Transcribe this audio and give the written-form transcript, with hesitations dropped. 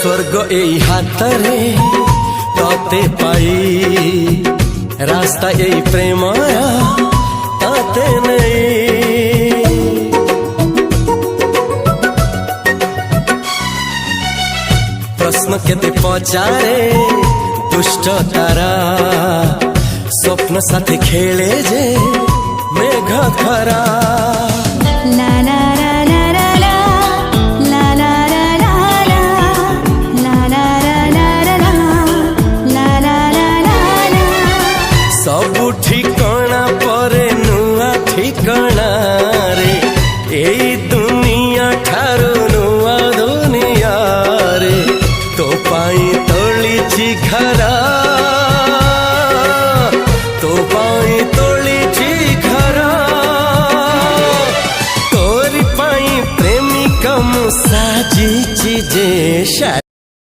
स्वर्ग एई हातरे तते पाई रास्ता एई प्रेमया ताते नहीं। प्रश्न केते पचारे दुष्ट तारा स्वप्न साथी खेले जे मेघ खरा। ला ला ला ला ला ला ला ला ला ला ला ला ला ला ला। सबु ठिकाना परे नुआ ठिकाना रे एई दुनिया ठारू नुआ दुनिया रे। तो पाई तोलिछि घरा तो पाई तोलिछि घरा तोरी पाई प्रेमिका मु साजिछि जे